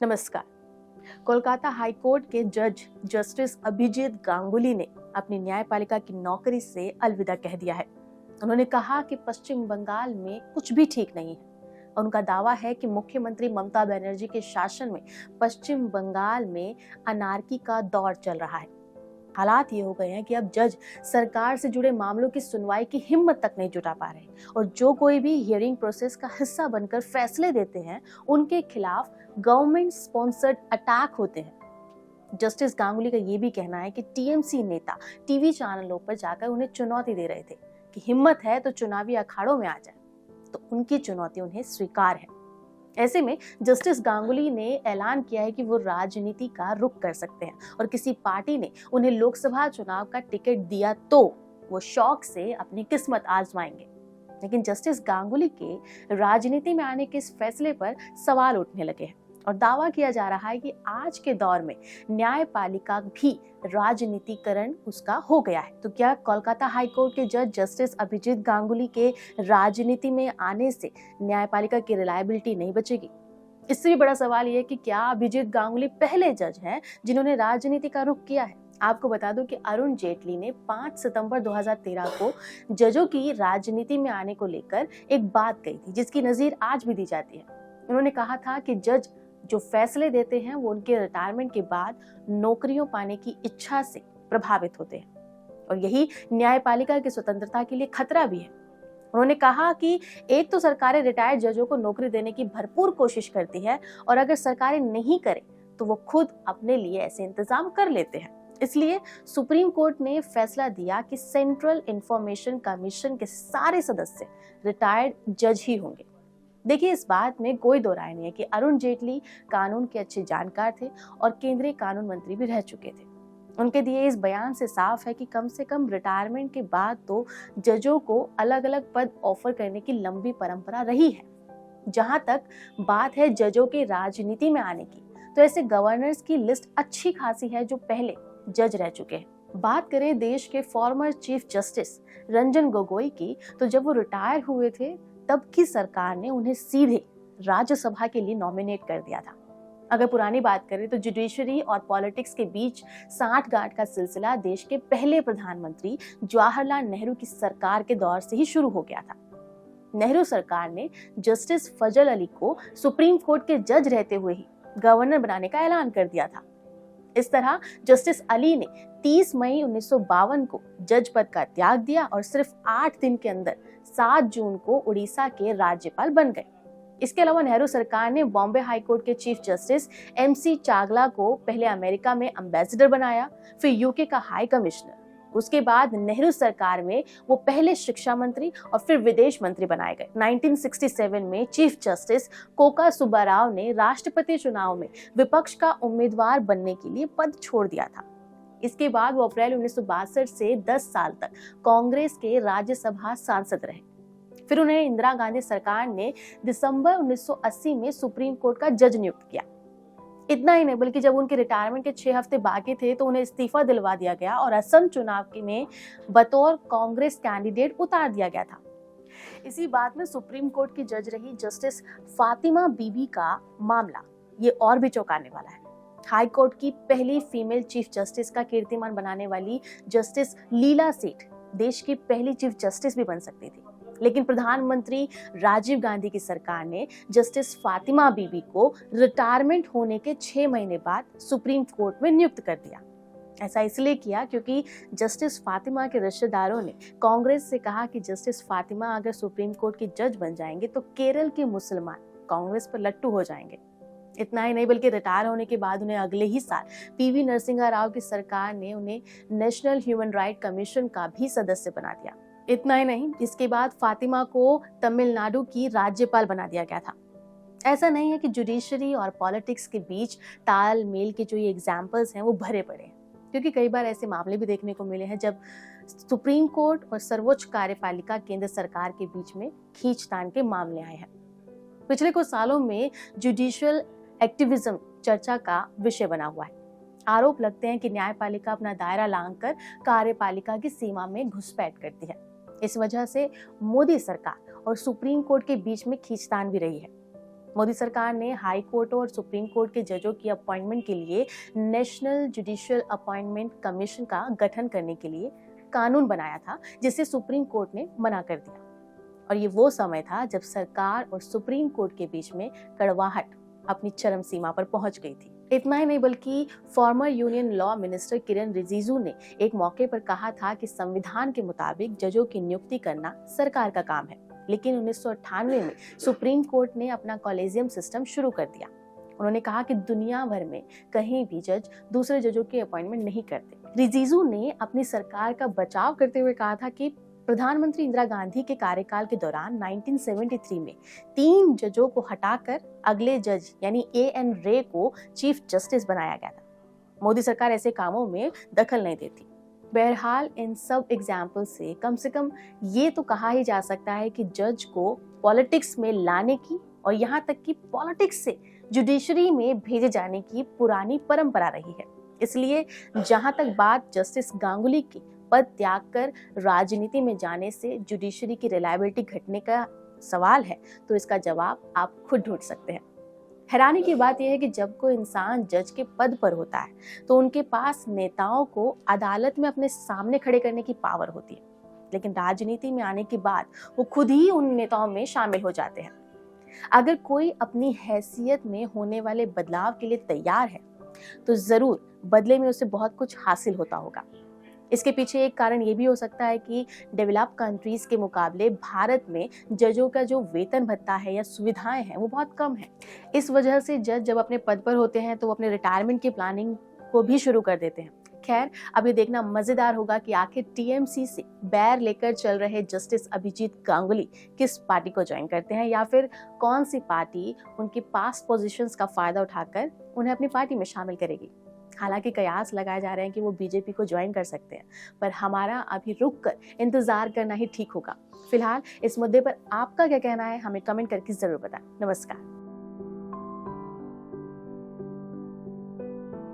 नमस्कार। Kolkata high court के जज जस्टिस अभिजीत गांगुली ने अपनी न्यायपालिका की नौकरी से अलविदा कह दिया है। उन्होंने कहा कि पश्चिम बंगाल में कुछ भी ठीक नहीं है। उनका दावा है कि मुख्यमंत्री ममता बनर्जी के शासन में पश्चिम बंगाल में अनार्की का दौर चल रहा है। हालात ये हो गए हैं कि अब जज सरकार से जुड़े मामलों की सुनवाई की हिम्मत तक नहीं जुटा पा रहे और जो कोई भी हियरिंग प्रोसेस का हिस्सा बनकर फैसले देते हैं उनके खिलाफ गवर्नमेंट स्पॉन्सर्ड अटैक होते हैं। जस्टिस गांगुली का ये भी कहना है कि टीएमसी नेता टीवी चैनलों पर जाकर उन्हें चुनौती दे रहे थे कि हिम्मत है तो चुनावी अखाड़ों में आ जाए, तो उनकी चुनौती उन्हें स्वीकार है। ऐसे में जस्टिस गांगुली ने ऐलान किया है कि वो राजनीति का रुख कर सकते हैं और किसी पार्टी ने उन्हें लोकसभा चुनाव का टिकट दिया तो वो शौक से अपनी किस्मत आजमाएंगे। लेकिन जस्टिस गांगुली के राजनीति में आने के इस फैसले पर सवाल उठने लगे हैं और दावा किया जा रहा है कि आज के दौर में न्यायपालिका भी राजनीतिकरण उसका हो गया है। तो क्या कोलकाता हाई कोर्ट के जज जस्टिस अभिजीत गांगुली के राजनीति में आने से न्यायपालिका की रिलायबिलिटी नहीं बचेगी? इससे भी बड़ा सवाल यह कि क्या अभिजीत गांगुली पहले जज हैं जिन्होंने राजनीति का रुख किया है? आपको बता दूं कि अरुण जेटली ने 5 सितंबर 2013 को जजों की राजनीति में आने को लेकर एक बात कही थी जिसकी नजीर आज भी दी जाती है। उन्होंने कहा था कि जज जो फैसले देते हैं वो उनके रिटायरमेंट के बाद नौकरियों पाने की इच्छा से प्रभावित होते हैं और यही न्यायपालिका की स्वतंत्रता के लिए खतरा भी है। उन्होंने कहा कि एक तो सरकारें रिटायर्ड जजों को नौकरी देने की भरपूर कोशिश करती है और अगर सरकारें नहीं करें तो वो खुद अपने लिए ऐसे इंतजाम कर लेते हैं। इसलिए सुप्रीम कोर्ट ने फैसला दिया कि सेंट्रल इंफॉर्मेशन कमीशन के सारे सदस्य रिटायर्ड जज ही होंगे। देखिए, इस बात में कोई दो राय नहीं है कि अरुण जेटली कानून के अच्छे जानकार थे और केंद्रीय कानून मंत्री भी रह चुके थे। उनके दिए इस बयान से साफ है कि कम से कम रिटायरमेंट के बाद तो जजों को अलग अलग पद ऑफर करने की लंबी परंपरा रही है। जहां तक बात है जजों के राजनीति में आने की, तो ऐसे गवर्नर्स की लिस्ट अच्छी खासी है जो पहले जज रह चुके हैं। बात करें देश के former chief justice Ranjan Gogoi की, तो जब वो रिटायर हुए थे तब की सरकार ने उन्हें सीधे राज्यसभा के लिए नॉमिनेट कर दिया था। अगर पुरानी बात करें तो जुडिशरी और पॉलिटिक्स के बीच सांठगांठ का सिलसिला देश के पहले प्रधानमंत्री जवाहरलाल नेहरू की सरकार के दौर से ही शुरू हो गया था। नेहरू सरकार ने जस्टिस फजल अली को सुप्रीम कोर्ट के जज रहते हुए ही गवर्नर बनाने का ऐलान कर दिया था। इस तरह जस्टिस अली ने 30 मई 1952 को जज पद का त्याग दिया और सिर्फ 8 दिन के अंदर 7 जून को उड़ीसा के राज्यपाल बन गए। इसके अलावा नेहरू सरकार ने बॉम्बे हाई कोर्ट के चीफ जस्टिस एमसी चागला को पहले अमेरिका में एम्बेसडर बनाया, फिर यूके का हाई कमिश्नर। उसके बाद नेहरू सरकार में वो पहले शिक्षा मंत्री और फिर विदेश मंत्री बनाए गए। 1967 में चीफ जस्टिस कोका सुब्बाराव ने राष्ट्रपति चुनाव में विपक्ष का उम्मीदवार बनने के लिए पद छोड़ दिया था। इसके बाद वो अप्रैल 1962 से 10 साल तक कांग्रेस के राज्यसभा सांसद रहे। फिर उन्हें इंदिरा गांधी सरकार ने दिसंबर 1980 में सुप्रीम कोर्ट का जज नियुक्त किया। इतना ही नहीं बल्कि जब उनके रिटायरमेंट के 6 हफ्ते बाकी थे तो उन्हें इस्तीफा दिलवा दिया गया और असम चुनाव में बतौर कांग्रेस कैंडिडेट उतार दिया गया था। इसी बात में सुप्रीम कोर्ट की जज रही जस्टिस फातिमा बीबी का मामला ये और भी चौंकाने वाला है। हाई कोर्ट की पहली फीमेल चीफ जस्टिस का कीर्तिमान बनाने वाली जस्टिस लीला सेठ देश की पहली चीफ जस्टिस भी बन सकती थी, लेकिन प्रधानमंत्री राजीव गांधी की सरकार ने जस्टिस फातिमा बीबी को रिटायरमेंट होने के 6 महीने बाद सुप्रीम कोर्ट में नियुक्त कर दिया। ऐसा इसलिए किया क्योंकि जस्टिस फातिमा के रिश्तेदारों ने कांग्रेस से कहा कि जस्टिस फातिमा अगर सुप्रीम कोर्ट की जज बन जाएंगे तो केरल के मुसलमान कांग्रेस पर लट्टू हो जाएंगे। इतना ही नहीं बल्कि रिटायर होने के बाद उन्हें अगले ही साल पीवी नरसिंहा राव की सरकार ने उन्हें नेशनल ह्यूमन राइट कमीशन का भी सदस्य बना दिया। इतना ही नहीं, इसके बाद फातिमा को तमिलनाडु की राज्यपाल बना दिया गया था। ऐसा नहीं है कि जुडिशरी और पॉलिटिक्स के बीच तालमेल के जो ये एग्जाम्पल्स हैं वो भरे पड़े हैं, क्योंकि कई बार ऐसे मामले भी देखने को मिले हैं जब सुप्रीम कोर्ट और सर्वोच्च कार्यपालिका केंद्र सरकार के बीच में खींचतान के मामले आए हैं। पिछले कुछ सालों में जुडिशियल एक्टिविज्म चर्चा का विषय बना हुआ है। आरोप लगते हैं कि न्यायपालिका अपना दायरा लांघकर कार्यपालिका की सीमा में घुसपैठ करती है। इस वजह से मोदी सरकार और सुप्रीम कोर्ट के बीच में खींचतान भी रही है। मोदी सरकार ने हाई कोर्ट और सुप्रीम कोर्ट के जजों की अपॉइंटमेंट के लिए नेशनल जुडिशियल अपॉइंटमेंट कमीशन का गठन करने के लिए कानून बनाया था, जिसे सुप्रीम कोर्ट ने मना कर दिया। और ये वो समय था जब सरकार और सुप्रीम कोर्ट के बीच में कड़वाहट अपनी चरम सीमा पर पहुंच गई थी। इतना ही नहीं बल्कि फॉर्मर यूनियन लॉ मिनिस्टर किरण रिजिजू ने एक मौके पर कहा था कि संविधान के मुताबिक जजों की नियुक्ति करना सरकार का काम है। लेकिन 1998 में सुप्रीम कोर्ट ने अपना कॉलेजियम सिस्टम शुरू कर दिया। उन्होंने कहा कि दुनिया भर में कहीं भी जज दूसरे जजों की अपॉइंटमेंट नहीं करते। रिजिजू ने अपनी सरकार का बचाव करते हुए कहा था कि प्रधानमंत्री इंदिरा गांधी के कार्यकाल के दौरान 1973 में 3 जजों को हटाकर अगले जज यानी एएन रे को चीफ जस्टिस बनाया गया था। मोदी सरकार ऐसे कामों में दखल नहीं देती। बहरहाल इन सब एग्जाम्पल से कम ये तो कहा ही जा सकता है कि जज को पॉलिटिक्स में लाने की और यहाँ तक कि पॉलिटिक्स से जुडिशरी में भेजे जाने की पुरानी परंपरा रही है। इसलिए जहां तक बात जस्टिस गांगुली की पद त्याग कर राजनीति में जाने से जुडिशरी की रिलायबिलिटी घटने का सवाल है, तो इसका जवाब आप खुद ढूंढ सकते हैं। हैरानी की बात यह है कि जब कोई इंसान जज के पद पर होता है तो उनके पास नेताओं को अदालत में अपने सामने खड़े करने की पावर होती है, लेकिन राजनीति में आने के बाद वो खुद ही उन नेताओं में शामिल हो जाते हैं। अगर कोई अपनी हैसियत में होने वाले बदलाव के लिए तैयार है तो जरूर बदले में उसे बहुत कुछ हासिल होता होगा। इसके पीछे एक कारण ये भी हो सकता है कि डेवलप्ड कंट्रीज के मुकाबले भारत में जजों का जो वेतन भत्ता है या सुविधाएं हैं वो बहुत कम है। इस वजह से जज जब अपने पद पर होते हैं तो वो अपने रिटायरमेंट की प्लानिंग को भी शुरू कर देते हैं। खैर, अब ये देखना मजेदार होगा कि आखिर टीएमसी से बैर लेकर चल रहे जस्टिस अभिजीत गांगुली किस पार्टी को ज्वाइन करते हैं, या फिर कौन सी पार्टी उनकी पास्ट पोजीशंस का फायदा उठाकर उन्हें अपनी पार्टी में शामिल करेगी। हालांकि कयास लगाए जा रहे हैं कि वो बीजेपी को ज्वाइन कर सकते हैं, पर हमारा अभी रुक कर इंतजार करना ही ठीक होगा। फिलहाल इस मुद्दे पर आपका क्या कहना है हमें कमेंट करके जरूर बताएं। नमस्कार।